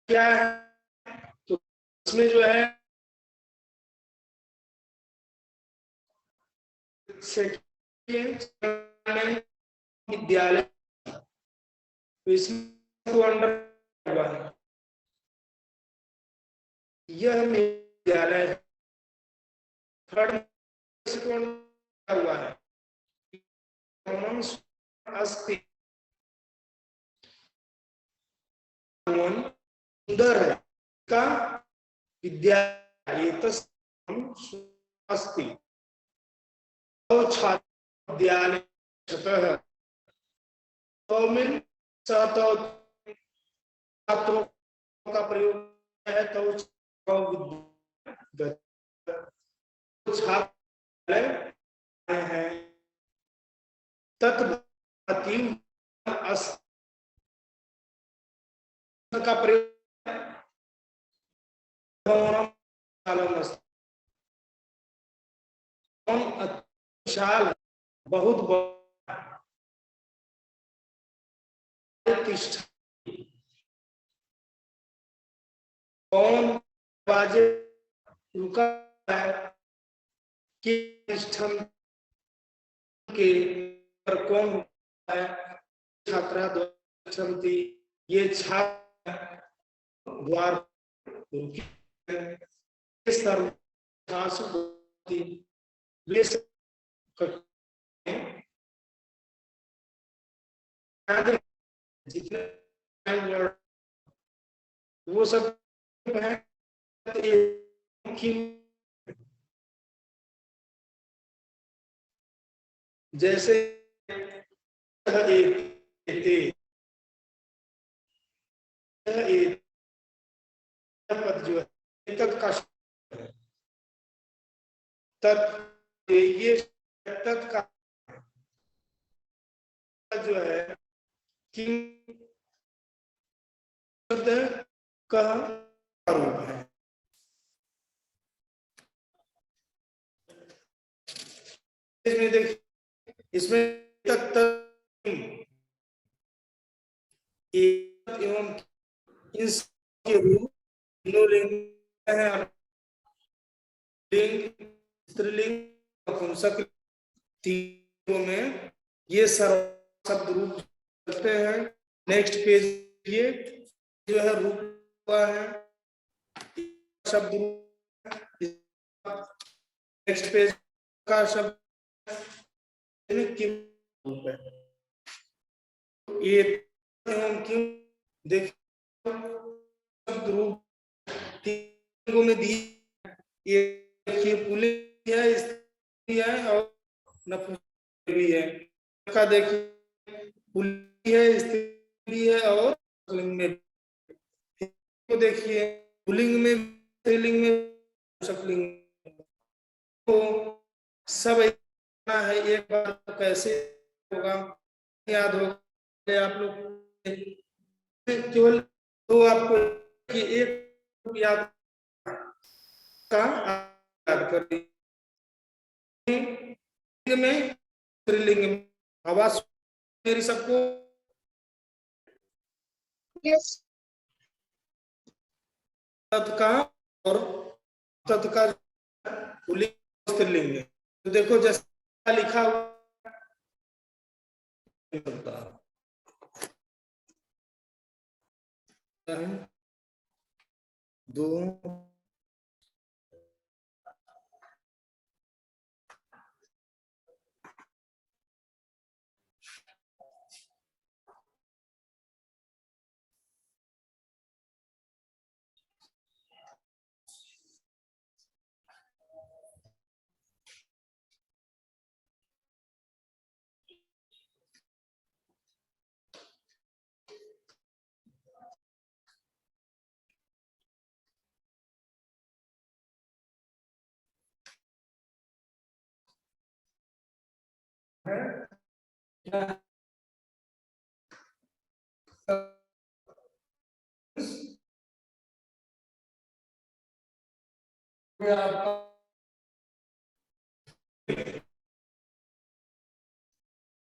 क्या है, तो इसमें जो है विद्यालय, इसमें अंडर हुआ है, यह विद्यालय थर्ड हुआ है, सुंदर है का विद्यालय अस्ति छात्र विद्यालय में छात्रों का प्रयोग है, तो छात्र है तत्व का प्रयोग विशाल बहुत कौन बाजे रुका है कि के पर कौन है छात्रा द्वारा, ये छात्र द्वार जितने वो सब है, जैसे पद जो है तत् का तत्, ये तत् का जो है कि शब्द का रूप है। इसमें देखिए, इसमें तत् एवं इसके रूप लिंग है, लिंग स्त्रीलिंग नपुंसक तीनों में ये सर्व शब्द रूप करते हैं। नेक्स्ट पेज ये जो है रूप हुआ है शब्द रूप, नेक्स्ट पेज का शब्द रूप है, ये क्यों देखिए शब्द रूप तीनों में दिए, ये देखिए पुल्लिंग है, स्त्री है और नपुंसक भी है। का देखिए पुल्लिंग है, स्त्री है और लिंग में, तो देखिए पुल्लिंग में स्त्रीलिंग में नपुंसकलिंग, तो सब इतना है। एक बार कैसे होगा याद होगा आप लोग, केवल तो आपको कि एक याद का याद करें में स्त्रीलिंग में आवाज मेरी सबको yes. तत्का और तत्का पुल्लिंग स्त्रीलिंग में, तो देखो जैसा लिखा हुआ दो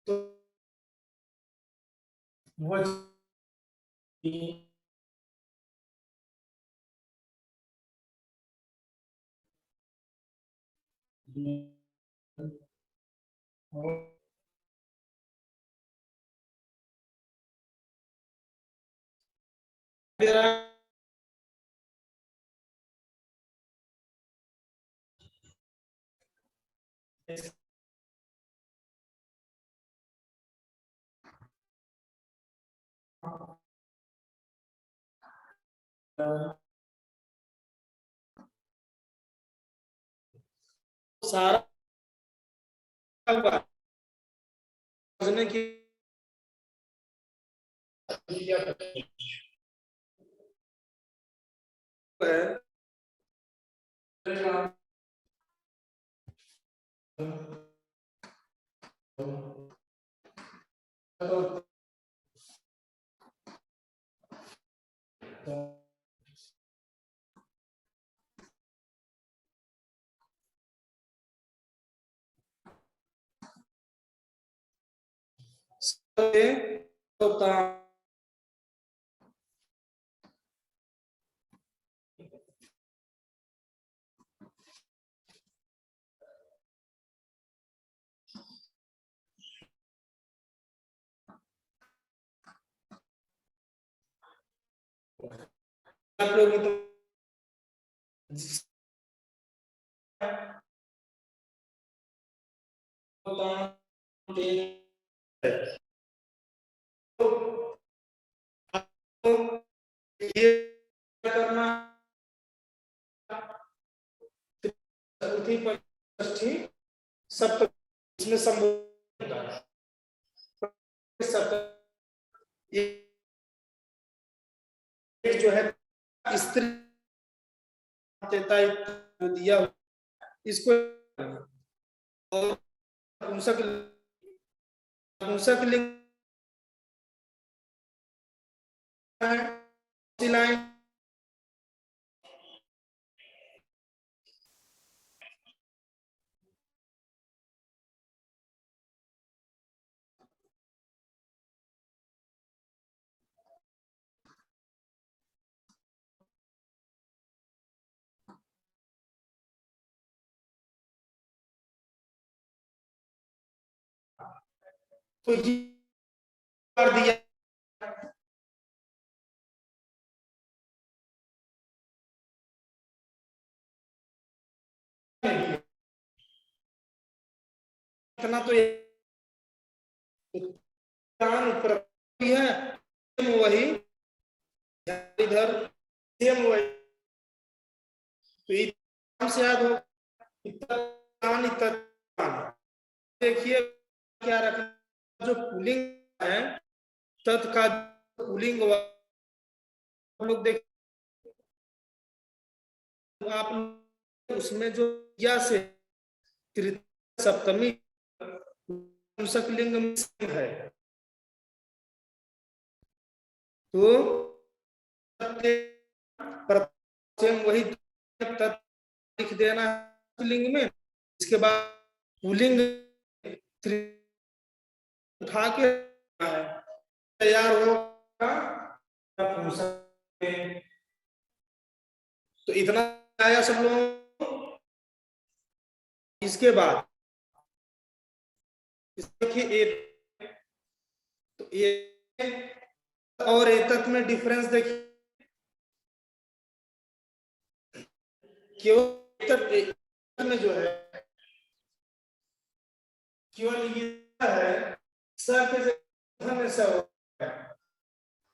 तो वो सारा समझने की है। होता आप लोग तो ये करना चतुर्थी पंचष्ठी सप्तमी इसमें संबोधन ये जो है स्त्री देता दिया इसको और नपुंसक नपुंसक लिंग लाइन तो ये कर दिया इतना तो ऊपर है वही इधर सेम वही तो नाम से याद हो देखिए क्या रखना जो पुलिंग है तत् का पुलिंग लोग देख आप उसमें जो या से तृतीय सप्तमी लिंग में है तो वही लिख देना लिंग में इसके बाद पुलिंग उठा के तैयार होगा तो इतना आया सब लोग इसके बाद देखिए तो ये और एतत में डिफरेंस देखिए केवल में जो है केवल ये है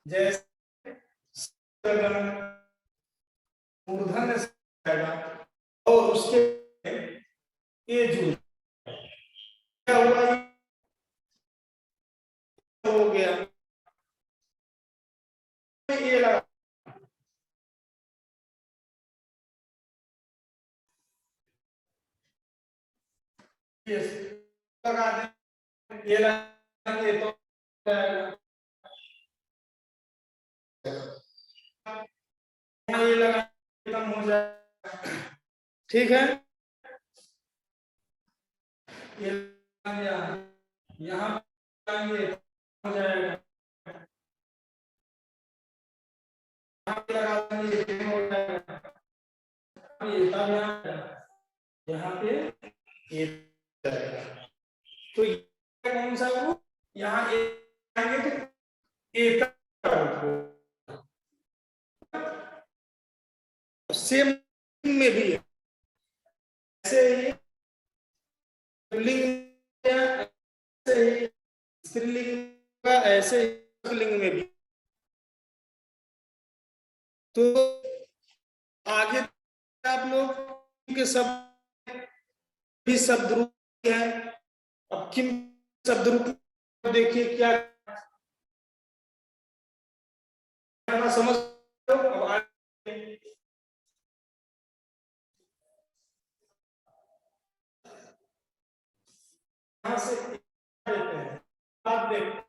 जैसे मूर्धन और उसके ये जो क्या हुआ हो गया ये लगा लगा दे ये लगा ये तो ये लगा खत्म हो जाए ठीक है ये यहाँ हो जाएगा यहाँ पे ये तो ये कौन सा ग्रुप, यहाँ एक आएंगे तो एक सेम में भी है, ऐसे ही लिंग, ऐसे ही स्त्रीलिंग का, ऐसे ही लिंग में भी। तो आगे आप लोग के सब भी शब्द रूप है। अब किम शब्द रूप देखिए क्या समझ, अब आगे यहाँ से देते हैं, आप देखते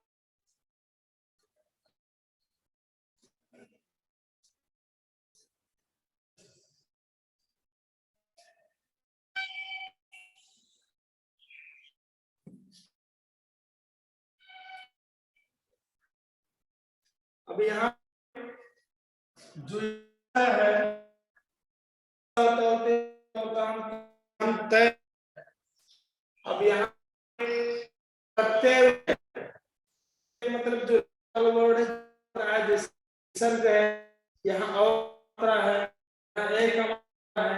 अब यहाँ जो है तय, अब यहाँ प्रत्यय मतलब जो वर्ड है, सर्ग है, यहाँ और है, एक है,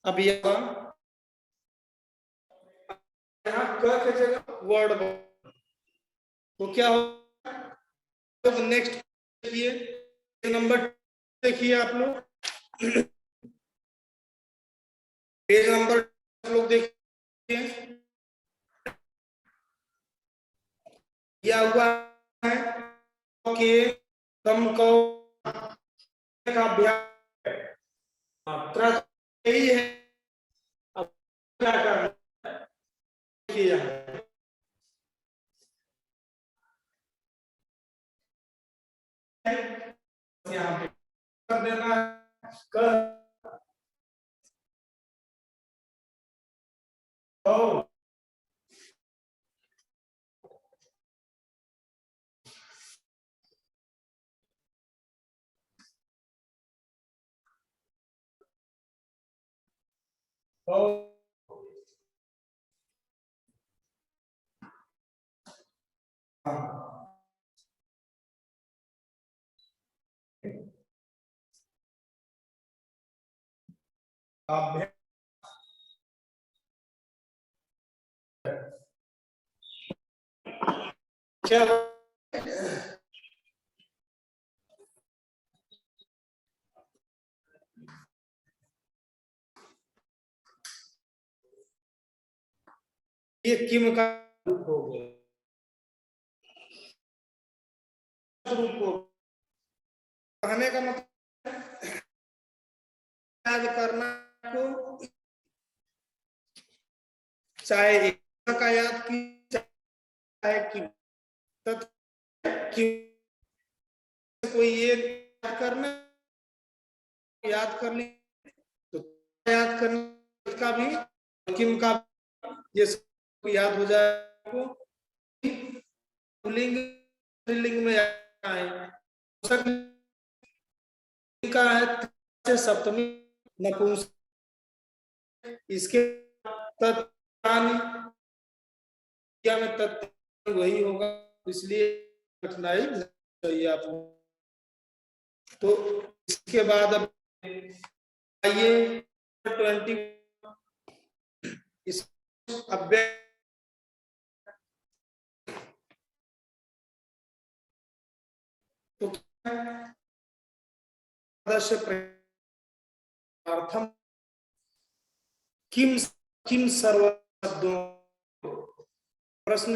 अब यहाँ क के जगह वर्ड, तो क्या हो, तो नेक्स्ट देखिए नंबर, देखिए आप लोग पेज नंबर लोग देखिए क्या हुआ है कि कम को का अभ्यास मात्रा यही है। अब क्या करना है, यहाँ पे कर देना कर ओ अभ्यास क्या ये किम का रूप हो गया, रूप हो कहने का मतलब याद करना को, चाहे एक का याद की, चाहे कि कि कोई ये करना, याद करने, तो याद करने का भी, किम का ये सब याद हो जाए को, पुल्लिंग स्त्रीलिंग में आए का है सप्तमी नपुंसक, इसके क्या में तत्व वही होगा, इसलिए कठिनाई चाहिए आपको। तो इसके बाद अब आइए 20 इस अव्यय तो प्रथम किम किम सर्व शब्दों प्रश्न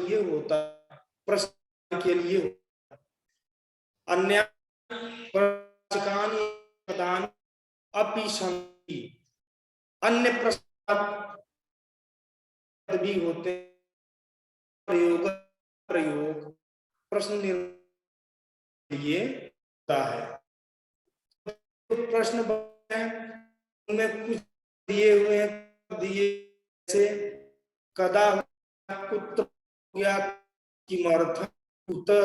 ये होता, प्रश्न के लिए अन्य प्रदान अपि अन्य प्रश्न भी होते, प्रयोग प्रयोग प्रश्न ये होता है। तो प्रश्न उनमें कुछ दिए हुए हैं, दिए से कदा कुत्र गया किमर्थम कुतः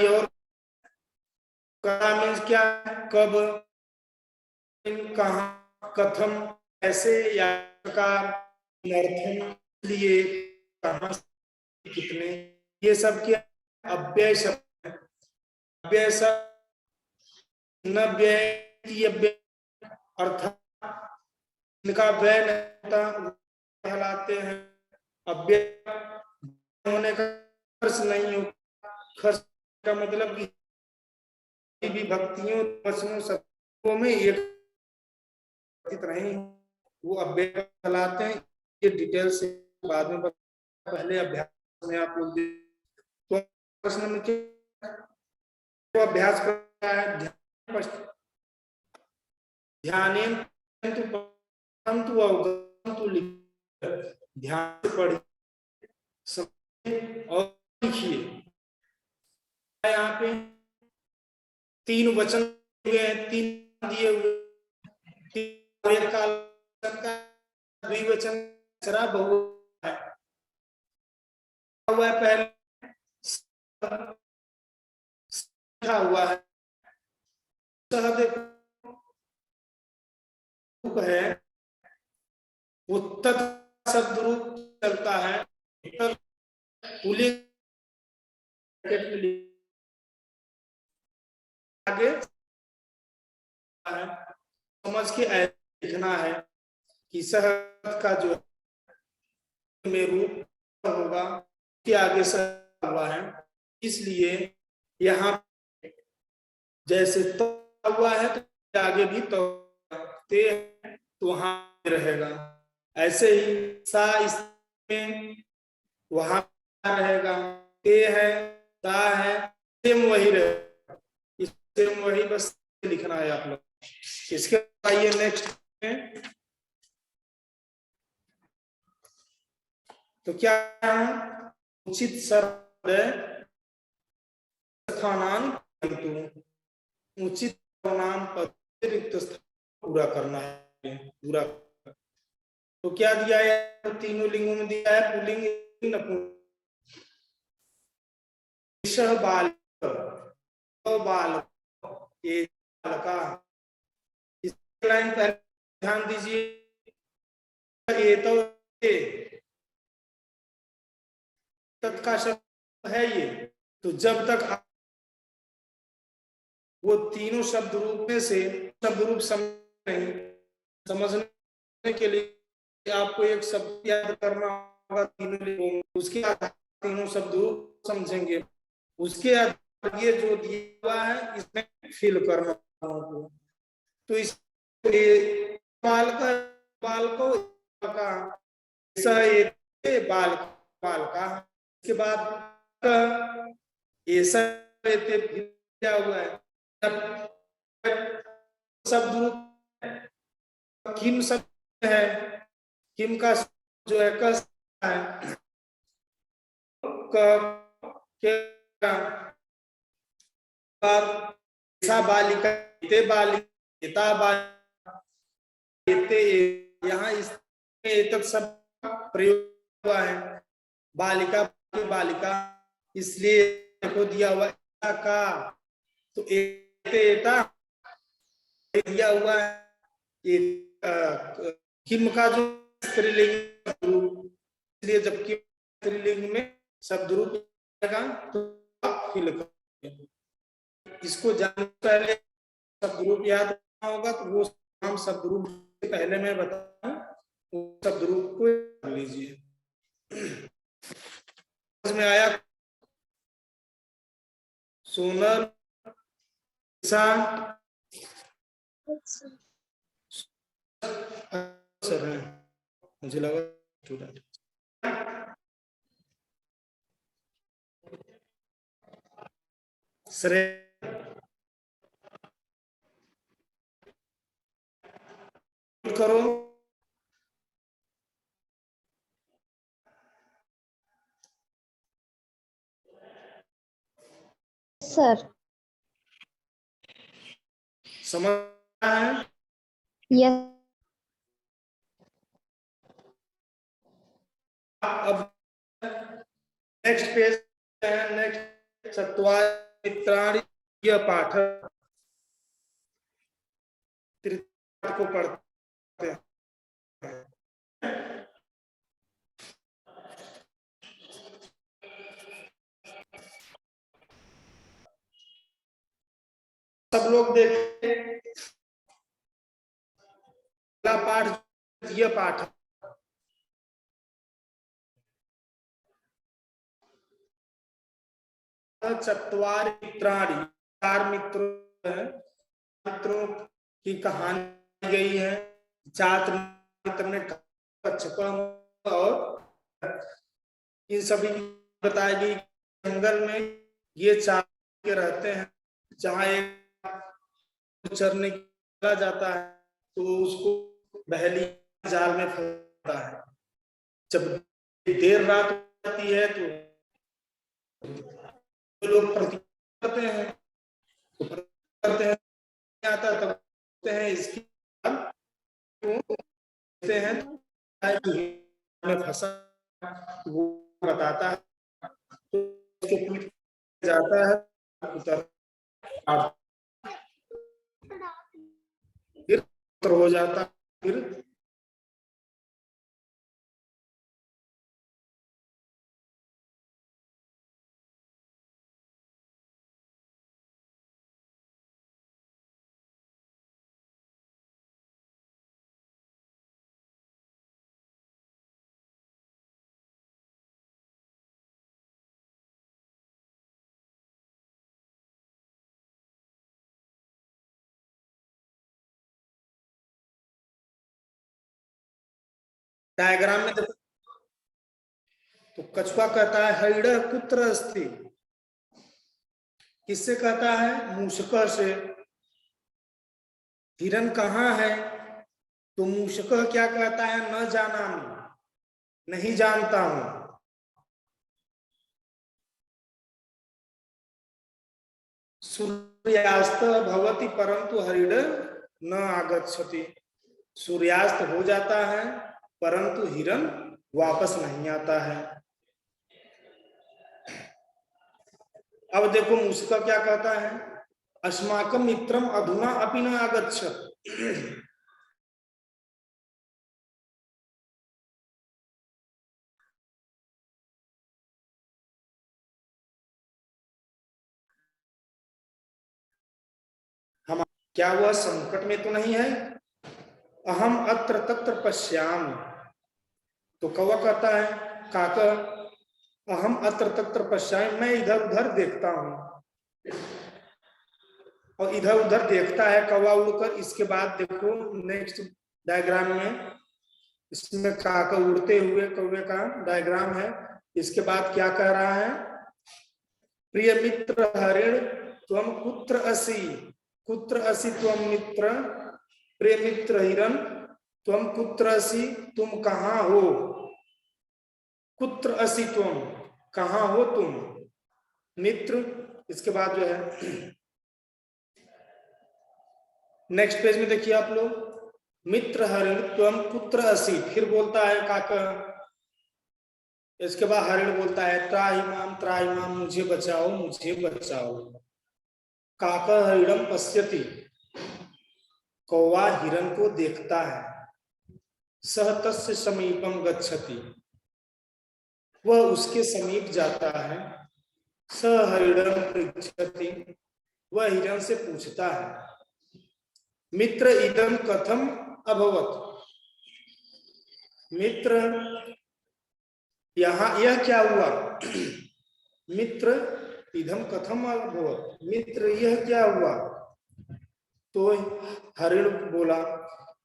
और कहा मीन्स क्या है, कब, कहाँ, कथम ऐसे या प्रकार, किमर्थम लिए, कहाँ से, कितने, ये सब क्या अव्यय शब्द है। अव्यय शब्द न व्यय अर्थात इनका व्यय नहीं होता कहलाते हैं अव्यय। होने का खर्च नहीं होता, खर्च का मतलब कि भी भक्तियों वचनों शब्दों में एक रहे वो अव्यय कहलाते हैं। ये डिटेल से बाद में पहले अभ्यास में आप लोग तो प्रश्न में तो अभ्यास करना है ध्यान ध्यान से पढ़िए और लिखिए। यहाँ पे 3 वचन हुए हैं, 3 दिए हुए द्विवचन तीसरा बहुवचन हुआ है। पहले हुआ है है वो तत् शब्द रूप चलता है आगे समझ के लिखना है कि सहज का जो में रूप होगा के आगे सह हुआ है, इसलिए यहाँ जैसे तो हुआ है तो आगे भी तो ते तो वहां रहेगा। ऐसे ही सा इसमें वहां रहेगा, ते है, ता है, सेम वही रहेगा। सेम वही बस लिखना है आप लोग। इसके आइए नेक्स्ट में तो क्या है उचित शब्द स्थानान उचित नाम पर रिक्त स्थान पूरा करना है पूरा। तो क्या दिया है तो तीनों लिंगों में दिया है पुल्लिंग नपुंसक। बाल बाल ये बालका इस लाइन पर ध्यान दीजिए। ये तो तत्का शब्द है ये, तो जब तक वो तीनों शब्द रूप में से शब्द रूप समझने के लिए आपको एक शब्द याद करना होगा तीनों, उसके आधार तीनों शब्द रूप समझेंगे। उसके आधार ये जो दिया हुआ है इसमें फिल करना होगा। तो इस बाल को बाल का इसके बाद ऐसा क्या हुआ है शब्द रूप किम शब्द है, किम का जो है कस है बालिका यहाँ इस सब प्रयोग हुआ है बालिका बालिका, इसलिए को दिया हुआ का तो दिया हुआ है किम का जो स्त्रीलिंग रूप, इसलिए जबकि स्त्रीलिंग में शब्द रूप तो फिल इसको जानने पहले शब्द रूप याद रखना होगा। तो वो नाम शब्द रूप से पहले मैं बताऊं वो शब्द रूप को कर लीजिए। समझ में आया? सोनल सर है मुझे लगा स्टूडेंट सर करो सर। समझ है? यस। अब नेक्स्ट पेज है, नेक्स्ट चत्वारि मित्राणि यह पाठ को पढ़ते हैं। सब लोग देखें, पहला पाठ यह पाठ चत्वारि मित्राणि, 4 मित्रों की कहानी गई है। 4 मित्र ने कच्छप और इन सभी बताई गई। जंगल में ये 4 के रहते हैं। जहाँ एक चरने चला जाता है तो उसको बहेली जाल में फंसता है। जब देर रात होती है तो लोग प्रतिक्रिया करते हैं, तो करते हैं आता तब करते हैं, इसकी कहते हैं में फंसा, वो बताता है तो उसको पीट जाता है, उतर फिर हो जाता है। फिर डायग्राम में देखो तो कछुआ कहता है हरिण कुत्र अस्ति, किससे कहता है? मूषक से। हिरण कहाँ है? तो मूषक क्या कहता है? न जानामि, नहीं जानता हूं। सूर्यास्त भवति परंतु हरिण न आगच्छति, सूर्यास्त हो जाता है परंतु हिरण वापस नहीं आता है। अब देखो मूषक क्या कहता है? अस्माकं मित्रम अधुना अपि न आगच्छत्, हम क्या वह संकट में तो नहीं है? अहम अत्र तत्र पश्यामि, तो कौवा कहता है काका अहम अत्र तत्र पश्यामि, मैं इधर उधर देखता हूं। और इधर उधर देखता है कौवा उड़कर। इसके बाद देखो नेक्स्ट डायग्राम में, इसमें काका उड़ते हुए कौवे का डायग्राम है। इसके बाद क्या कह रहा है? प्रिय मित्र हरिण त्वम कुत्र असि, कुत्र असि त्वम मित्र, प्रिय मित्र हिरण त्वम कुत्र असि, तुम कहाँ हो? कुत्र असि त्वम, कहाँ हो तुम? मित्र, इसके बाद जो है नेक्स्ट पेज में देखिए आप लोग, मित्र हरिण त्वम कुत्र असि, फिर बोलता है काका। इसके बाद हरिण बोलता है त्राहि माम, मुझे बचाओ मुझे बचाओ। काका हरिणम पश्यति, कौवा हिरण को देखता है। सह तस्य समीपम गच्छति, वह उसके समीप जाता है। स हरिणम पृच्छति, वह हिरण से पूछता है मित्र इदम कथम अभवत, मित्र यहाँ यह क्या हुआ? मित्र इदम कथम अभवत, मित्र यह क्या हुआ? तो हरिण बोला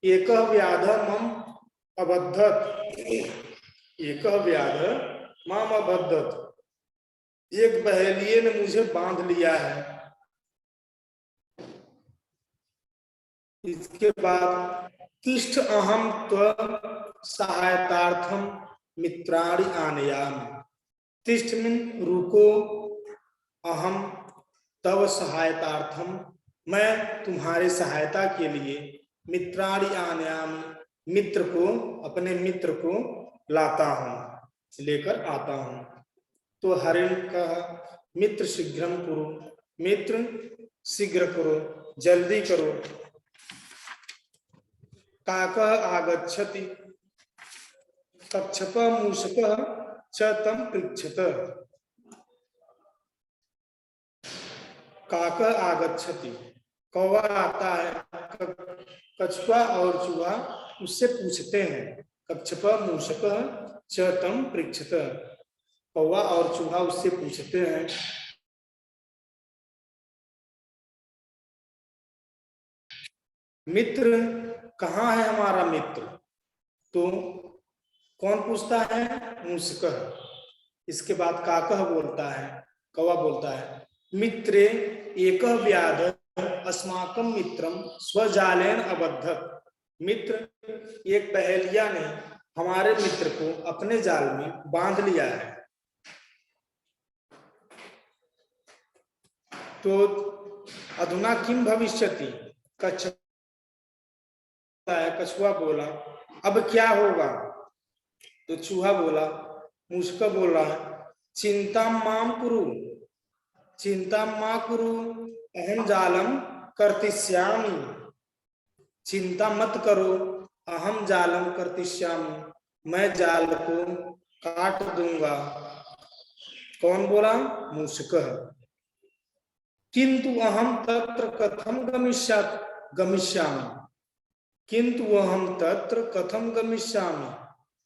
एक व्याध मम अबद्धत, एक व्याध मम अबद्धत, एक बहेलिये ने मुझे बांध लिया है। इसके बाद तिष्ठ अहम त्व सहायतार्थम मित्राणि आनयामि, तिष्ठ मीन रुको, अहम तव सहायतार्थम, मैं तुम्हारे सहायता के लिए, मित्राणि आनयामि, मित्र को, अपने मित्र को लाता हूं, लेकर आता हूं। तो हरिण कहा मित्र शीघ्रम कुरु, मित्र शीघ्र करो, जल्दी करो। काकः आगच्छति, कच्छपः मूषकः च तं पृच्छत। काकः आगच्छति, कौवा आता है, कछुआ और चूहा उससे पूछते हैं। कच्छपः मूषकः च तं पृच्छत, कौवा और चूहा उससे पूछते हैं। मित्र, कहाँ है हमारा मित्र? तो कौन पूछता है? मूषकः। इसके बाद काकः बोलता है, कौवा बोलता है, मित्रे एकः व्याधः अस्माकं मित्रं स्वजालेन अबद्धत्। मित्र, एक पहेलिया ने हमारे मित्र को अपने जाल में बांध लिया है। तो अधुना किम भविष्यति? कछुआ बोला, अब क्या होगा? तो चूहा बोला, मूषक बोल रहा है, चिंता माम कुरु, चिंता मा कुरु, अहम जालम कर्तिष्यामि। चिंता मत करो, अहम जालम कर्तिष्यामि, मैं जाल को काट दूंगा। कौन बोला? मूषकः। किंतु अहम तत्र कथम गमिष्यामि, किंतु अहम तत्र कथम गमिष्यामि,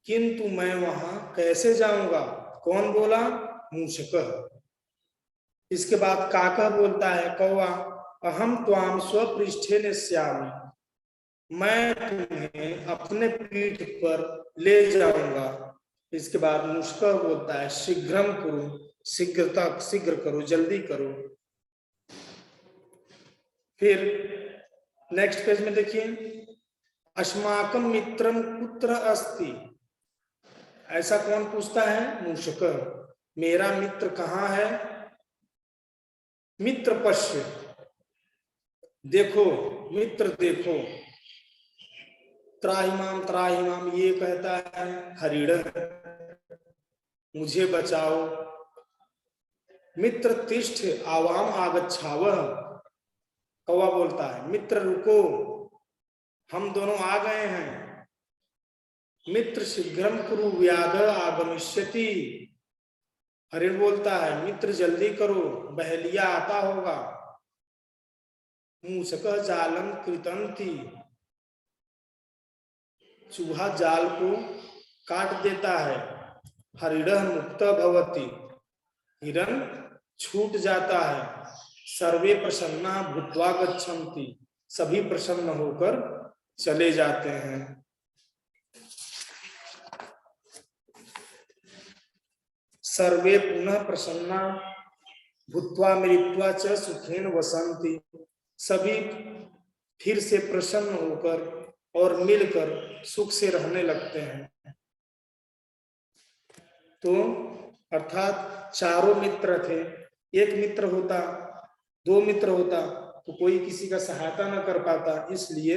किंतु मैं वहां कैसे जाऊंगा? कौन बोला? मूषकः। इसके बाद काकः बोलता है, कौवा, अहम त्वाम स्वपृष्ठे नेष्यामि, मैं तुम्हें अपने पीठ पर ले जाऊंगा। इसके बाद मूषकः बोलता है, शीघ्रम कुरु, शीघ्र करो, जल्दी करो। फिर नेक्स्ट पेज में देखिए, अस्माकं मित्रम कुत्र अस्ति। ऐसा कौन पूछता है? मूषकः। मेरा मित्र कहाँ है? मित्र पश्य, देखो, मित्र देखो। त्राहिमाम, ये कहता है हरिण, मुझे बचाओ। मित्र तिष्ठ आवाम आगच्छावः, कौवा बोलता है, मित्र रुको, हम दोनों आ गए हैं। मित्र शीघ्रम कुरु व्याधः आगमिष्यति, हरिण बोलता है, मित्र जल्दी करो, बहेलिया आता होगा। मूषकः जालम कृतंति, चूहा जाल को काट देता है। हरिणः मुक्तः भवति, हिरण छूट जाता है। सर्वे प्रसन्ना भूत्वा गच्छन्ति, सभी प्रसन्न होकर चले जाते हैं। सर्वे पुनः प्रसन्ना भूत्वा मृत्वा च सुखेन वसन्ति, सभी फिर से प्रसन्न होकर और मिलकर सुख से रहने लगते हैं। तो अर्थात चारों मित्र थे, एक मित्र होता, दो मित्र होता तो कोई किसी का सहायता न कर पाता, इसलिए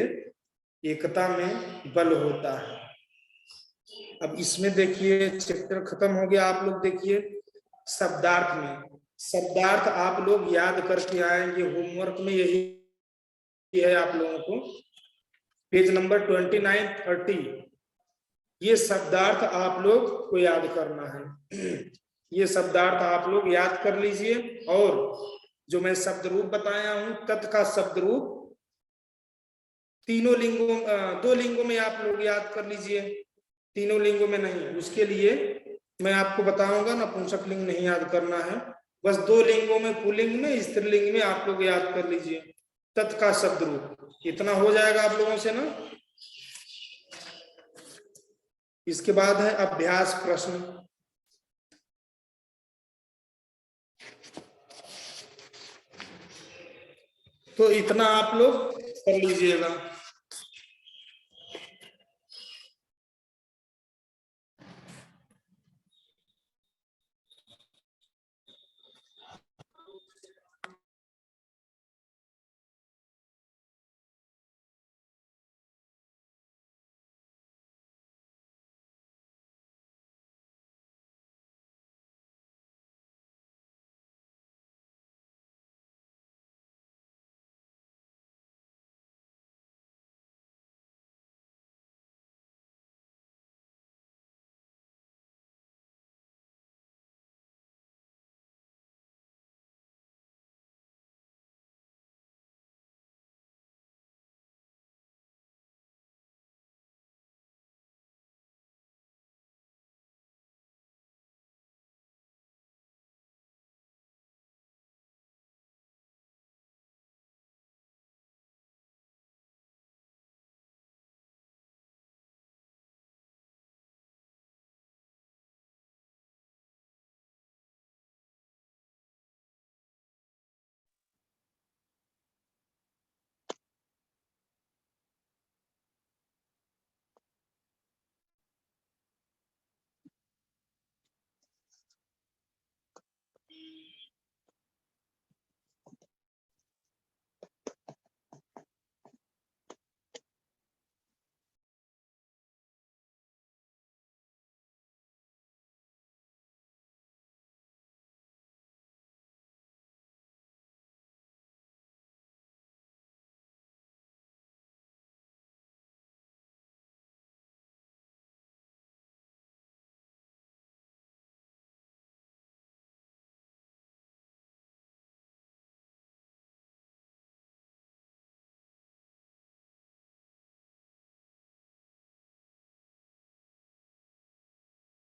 एकता में बल होता है। अब इसमें देखिए चैप्टर खत्म हो गया। आप लोग देखिए शब्दार्थ में, शब्दार्थ आप लोग याद करके आएंगे, होमवर्क में यही है आप लोगों को, पेज नंबर 29, 30। ये शब्दार्थ आप लोग को याद करना है। ये शब्दार्थ आप लोग याद कर लीजिए। और जो मैं शब्द रूप बताया हूं, तत् का शब्द रूप तीनों लिंगों, दो लिंगों में आप लोग याद कर लीजिए, तीनों लिंगों में नहीं। उसके लिए मैं आपको बताऊंगा, नपुंसक लिंग नहीं याद करना है, बस दो लिंगों में, पुल्लिंग में, स्त्रीलिंग में आप लोग याद कर लीजिए तत् का शब्द रूप। इतना हो जाएगा आप लोगों से ना। इसके बाद है अभ्यास प्रश्न। तो इतना आप लोग कर लीजिएगा।